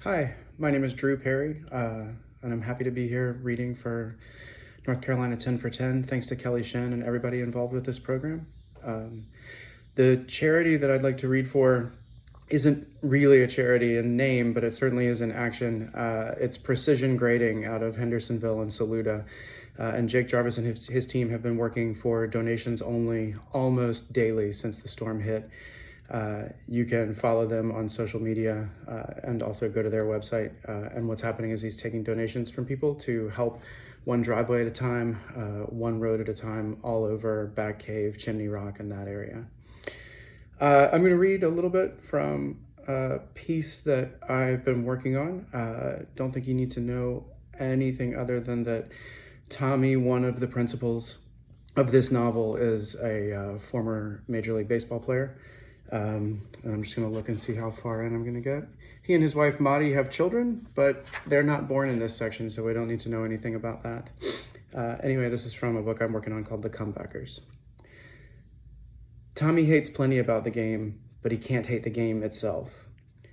Hi, my name is Drew Perry, and I'm happy to be here reading for North Carolina 10 for 10. Thanks to Kelly Shen and everybody involved with this program. The charity that I'd like to read for isn't really a charity in name, but it certainly is in action. It's Precision Grading out of Hendersonville and Saluda. And Jake Jarvis and his team have been working for donations only almost daily since the storm hit. You can follow them on social media and also go to their website. And what's happening is he's taking donations from people to help one driveway at a time, one road at a time, all over Back Cave, Chimney Rock, and that area. I'm going to read a little bit from a piece that I've been working on. Don't think you need to know anything other than that Tommy, one of the principals of this novel, is a former Major League Baseball player. And I'm just going to look and see how far in I'm going to get. He and his wife, Maddie, have children, but they're not born in this section, so we don't need to know anything about that. Anyway, this is from a book I'm working on called The Comebackers. Tommy hates plenty about the game, but he can't hate the game itself.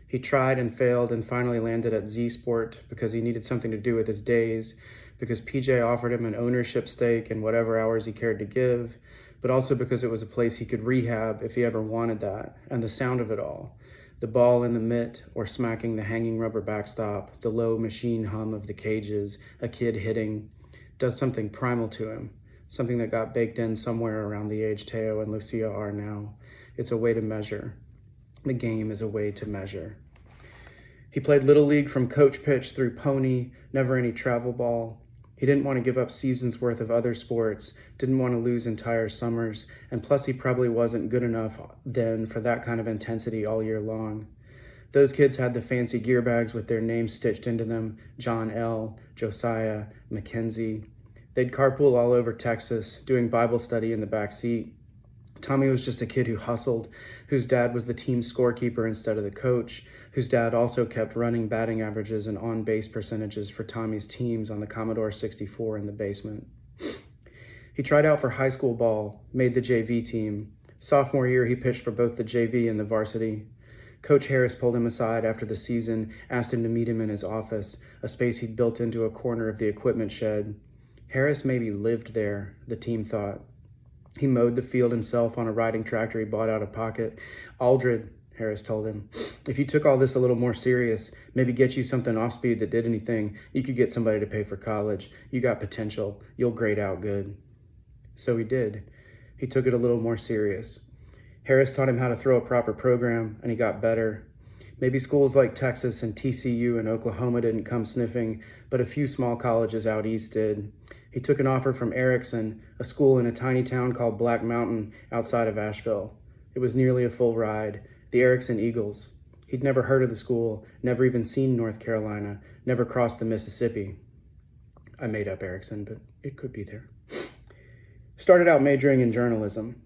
He tried and failed and finally landed at Z Sport because he needed something to do with his days, because PJ offered him an ownership stake in whatever hours he cared to give, but also because it was a place he could rehab if he ever wanted that, and the sound of it all. The ball in the mitt or smacking the hanging rubber backstop, the low machine hum of the cages, a kid hitting, does something primal to him, something that got baked in somewhere around the age Teo and Lucia are now. It's a way to measure. The game is a way to measure. He played Little League from coach pitch through pony, never any travel ball. He didn't want to give up seasons worth of other sports, didn't want to lose entire summers, and plus he probably wasn't good enough then for that kind of intensity all year long. Those kids had the fancy gear bags with their names stitched into them, John L., Josiah, Mackenzie. They'd carpool all over Texas, doing Bible study in the back seat. Tommy was just a kid who hustled, whose dad was the team scorekeeper instead of the coach, whose dad also kept running batting averages and on-base percentages for Tommy's teams on the Commodore 64 in the basement. He tried out for high school ball, made the JV team. Sophomore year, he pitched for both the JV and the varsity. Coach Harris pulled him aside after the season, asked him to meet him in his office, a space he'd built into a corner of the equipment shed. Harris maybe lived there, the team thought. He mowed the field himself on a riding tractor he bought out of pocket. Aldred, Harris told him, if you took all this a little more serious, maybe get you something off-speed that did anything, you could get somebody to pay for college. You got potential. You'll grade out good. So he did. He took it a little more serious. Harris taught him how to throw a proper program, and he got better. Maybe schools like Texas and TCU and Oklahoma didn't come sniffing, but a few small colleges out east did. He took an offer from Erickson, a school in a tiny town called Black Mountain outside of Asheville. It was nearly a full ride, the Erickson Eagles. He'd never heard of the school, never even seen North Carolina, never crossed the Mississippi. I made up Erickson, but it could be there. Started out majoring in journalism.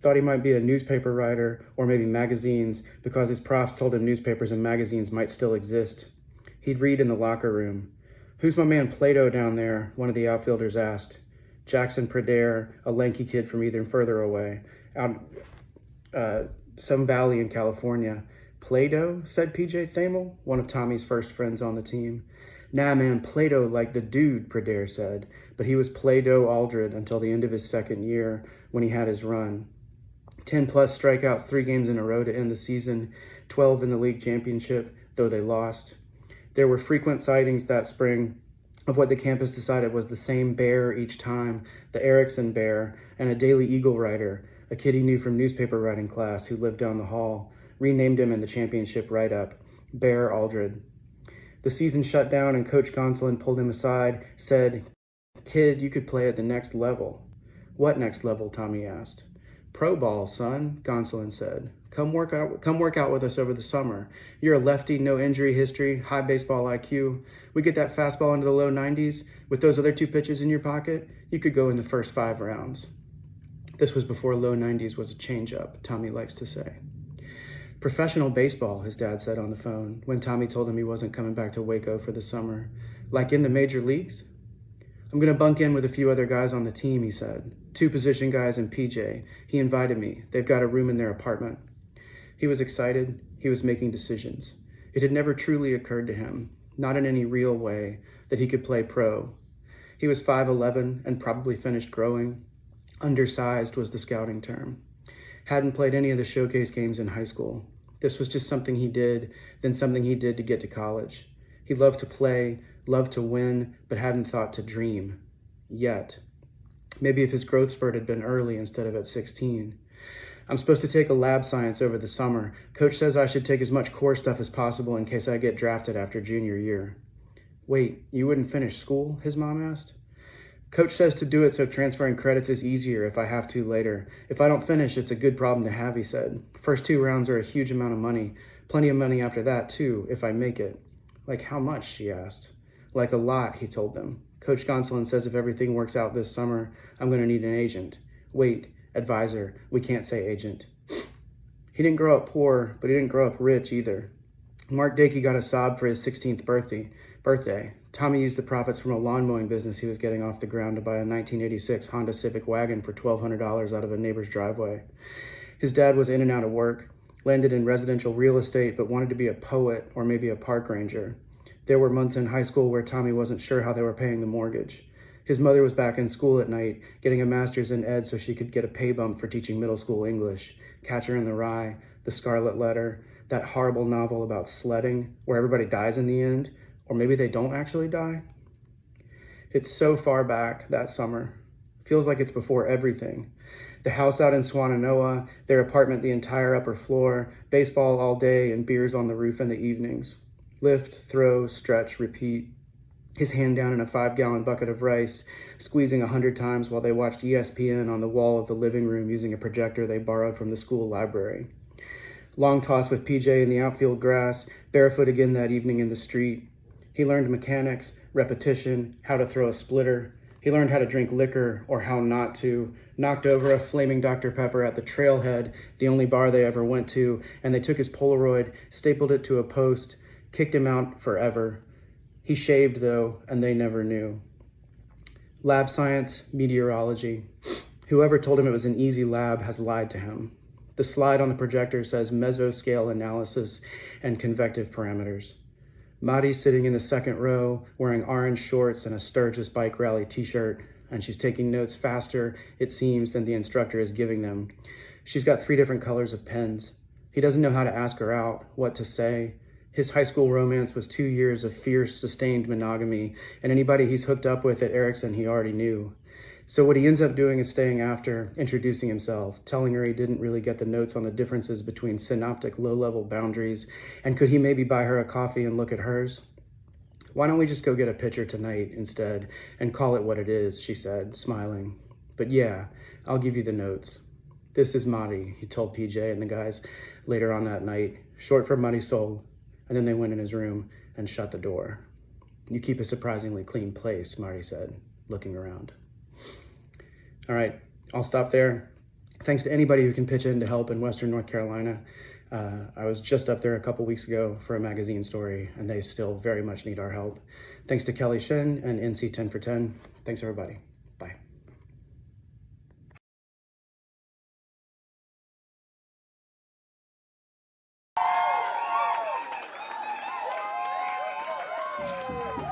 Thought he might be a newspaper writer or maybe magazines because his profs told him newspapers and magazines might still exist. He'd read in the locker room. Who's my man Plato down there? One of the outfielders asked. Jackson Pradair, a lanky kid from even further away, out some valley in California. Plato, said PJ Thamel, one of Tommy's first friends on the team. Nah, man, Plato like the dude, Pradair said, but he was Play-Doh Aldred until the end of his second year when he had his run. 10-plus strikeouts 3 games in a row to end the season, 12 in the league championship, though they lost. There were frequent sightings that spring of what the campus decided was the same bear each time, the Erickson bear, and a Daily Eagle writer, a kid he knew from newspaper writing class who lived down the hall, renamed him in the championship write-up, Bear Aldred. The season shut down and Coach Gonsolin pulled him aside, said, "Kid, you could play at the next level." "What next level?" Tommy asked. "Pro ball, son," Gonsolin said. Come work out with us over the summer. You're a lefty, no injury history, high baseball IQ. We get that fastball into the low 90s. With those other 2 pitches in your pocket, you could go in the first 5 rounds. This was before low 90s was a changeup, Tommy likes to say. Professional baseball, his dad said on the phone, when Tommy told him he wasn't coming back to Waco for the summer. Like in the major leagues? I'm going to bunk in with a few other guys on the team, he said. 2 position guys and PJ. He invited me. They've got a room in their apartment. He was excited. He was making decisions. It had never truly occurred to him, not in any real way, that he could play pro. He was 5'11" and probably finished growing. Undersized was the scouting term. Hadn't played any of the showcase games in high school. This was just something he did, then something he did to get to college. He loved to play, loved to win, but hadn't thought to dream. Yet. Maybe if his growth spurt had been early instead of at 16. I'm supposed to take a lab science over the summer. Coach says I should take as much core stuff as possible in case I get drafted after junior year. Wait, you wouldn't finish school? His mom asked. Coach says to do it so transferring credits is easier if I have to later. If I don't finish, it's a good problem to have, he said. First 2 rounds are a huge amount of money. Plenty of money after that, too, if I make it. Like how much, she asked. Like a lot, he told them. Coach Gonsolin says if everything works out this summer, I'm going to need an agent. Wait, advisor. We can't say agent. He didn't grow up poor, but he didn't grow up rich either. Mark Dakey got a sob for his 16th birthday. Tommy used the profits from a lawn mowing business he was getting off the ground to buy a 1986 Honda Civic wagon for $1,200 out of a neighbor's driveway. His dad was in and out of work, landed in residential real estate, but wanted to be a poet or maybe a park ranger. There were months in high school where Tommy wasn't sure how they were paying the mortgage. His mother was back in school at night, getting a master's in ed so she could get a pay bump for teaching middle school English. Catcher in the Rye, The Scarlet Letter, that horrible novel about sledding where everybody dies in the end. Or maybe they don't actually die. It's so far back that summer. Feels like it's before everything. The house out in Swannanoa, their apartment the entire upper floor, baseball all day and beers on the roof in the evenings. Lift, throw, stretch, repeat. His hand down in a 5-gallon bucket of rice, squeezing 100 times while they watched ESPN on the wall of the living room using a projector they borrowed from the school library. Long toss with PJ in the outfield grass, barefoot again that evening in the street. He learned mechanics, repetition, how to throw a splitter. He learned how to drink liquor or how not to, knocked over a flaming Dr. Pepper at the Trailhead, the only bar they ever went to, and they took his Polaroid, stapled it to a post, kicked him out forever. He shaved, though, and they never knew. Lab science, meteorology. Whoever told him it was an easy lab has lied to him. The slide on the projector says mesoscale analysis and convective parameters. Mari's sitting in the second row, wearing orange shorts and a Sturgis Bike Rally t-shirt, and she's taking notes faster, it seems, than the instructor is giving them. She's got 3 different colors of pens. He doesn't know how to ask her out, what to say. His high school romance was 2 years of fierce, sustained monogamy, and anybody he's hooked up with at Erickson he already knew. So what he ends up doing is staying after, introducing himself, telling her he didn't really get the notes on the differences between synoptic low-level boundaries, and could he maybe buy her a coffee and look at hers? Why don't we just go get a pitcher tonight instead and call it what it is, she said, smiling. But yeah, I'll give you the notes. This is Mari, he told PJ and the guys later on that night, short for Marisol, and then they went in his room and shut the door. You keep a surprisingly clean place, Mari said, looking around. All right, I'll stop there. Thanks to anybody who can pitch in to help in Western North Carolina. I was just up there a couple weeks ago for a magazine story, and they still very much need our help. Thanks to Kelly Shin and NC 10 for 10. Thanks, everybody.